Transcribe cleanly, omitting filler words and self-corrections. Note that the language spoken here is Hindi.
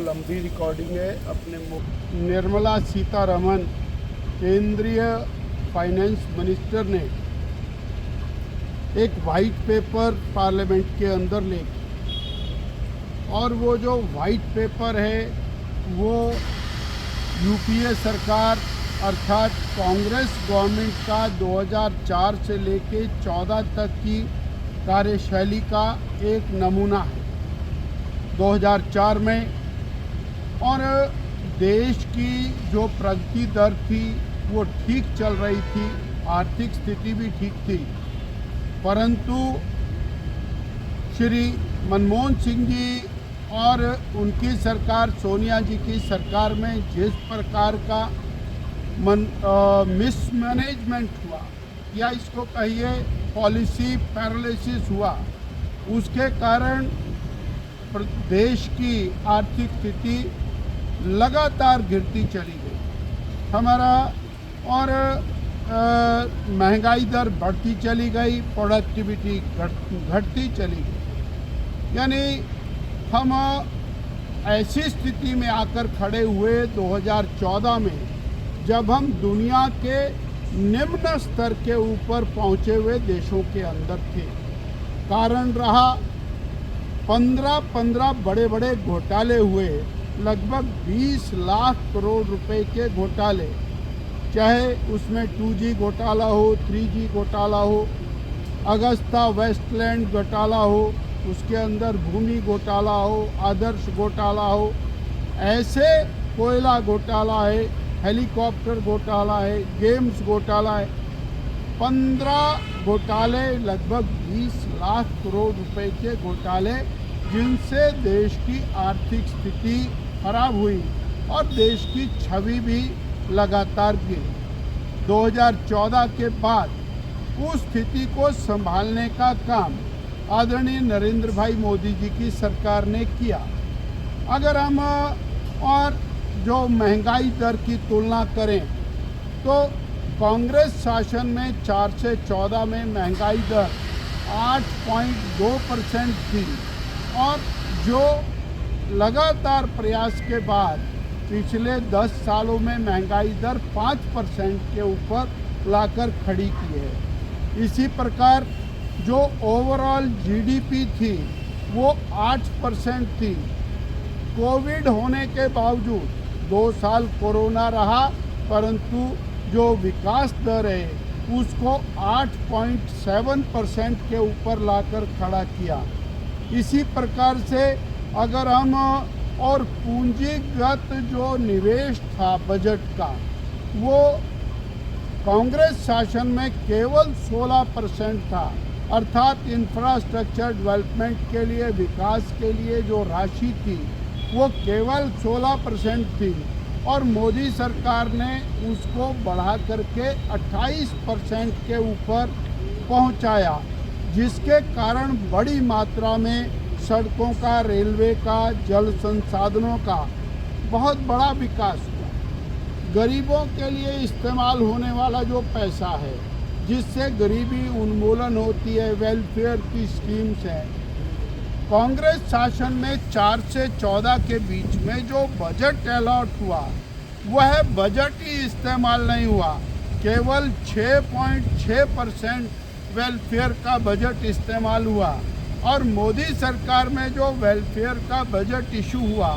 लंबी रिकॉर्डिंग है अपने निर्मला सीतारमण केंद्रीय फाइनेंस मिनिस्टर ने एक वाइट पेपर पार्लियामेंट के अंदर लेके, और वो जो वाइट पेपर है वो यूपीए सरकार अर्थात कांग्रेस गवर्नमेंट का 2004 से लेके 14 तक की कार्यशैली का एक नमूना है। 2004 में और देश की जो प्रगति दर थी वो ठीक चल रही थी, आर्थिक स्थिति भी ठीक थी, परंतु श्री मनमोहन सिंह जी और उनकी सरकार, सोनिया जी की सरकार में जिस प्रकार का मिसमैनेजमेंट हुआ या इसको कहिए पॉलिसी पैरालिसिस हुआ, उसके कारण देश की आर्थिक स्थिति लगातार गिरती चली गई। हमारा और महंगाई दर बढ़ती चली गई, प्रोडक्टिविटी घटती चली गई। यानी हम ऐसी स्थिति में आकर खड़े हुए 2014 में, जब हम दुनिया के निम्न स्तर के ऊपर पहुंचे हुए देशों के अंदर थे। कारण रहा 15 बड़े बड़े घोटाले हुए, लगभग 20 लाख करोड़ रुपए के घोटाले, चाहे उसमें 2G घोटाला हो, 3G घोटाला हो, अगस्ता वेस्टलैंड घोटाला हो, उसके अंदर भूमि घोटाला हो, आदर्श घोटाला हो, ऐसे कोयला घोटाला है, हेलीकॉप्टर घोटाला है, गेम्स घोटाला है। 15 घोटाले, लगभग 20 लाख करोड़ रुपए के घोटाले, जिनसे देश की आर्थिक स्थिति खराब हुई और देश की छवि भी लगातार गिरी। 2014 के बाद उस स्थिति को संभालने का काम आदरणीय नरेंद्र भाई मोदी जी की सरकार ने किया। अगर हम और जो महंगाई दर की तुलना करें तो कांग्रेस शासन में 4 से 14 में महंगाई दर 8.2% थी, और जो लगातार प्रयास के बाद पिछले 10 सालों में महंगाई दर 5% के ऊपर लाकर खड़ी की है। इसी प्रकार जो ओवरऑल जीडीपी थी वो 8% थी। कोविड होने के बावजूद 2 साल कोरोना रहा, परंतु जो विकास दर है उसको 8.7% के ऊपर लाकर खड़ा किया। इसी प्रकार से अगर हम और पूंजीगत जो निवेश था बजट का, वो कांग्रेस शासन में केवल 16% था, अर्थात इंफ्रास्ट्रक्चर डेवलपमेंट के लिए, विकास के लिए जो राशि थी वो केवल 16% थी, और मोदी सरकार ने उसको बढ़ा करके 28% के ऊपर पहुंचाया, जिसके कारण बड़ी मात्रा में सड़कों का, रेलवे का, जल संसाधनों का बहुत बड़ा विकास हुआ। गरीबों के लिए इस्तेमाल होने वाला जो पैसा है, जिससे गरीबी उन्मूलन होती है, वेलफेयर की स्कीम्स हैं, कांग्रेस शासन में 4 से 14 के बीच में जो बजट अलॉट हुआ वह बजट ही इस्तेमाल नहीं हुआ। केवल 6.6% वेलफेयर का बजट इस्तेमाल हुआ, और मोदी सरकार में जो वेलफेयर का बजट इशू हुआ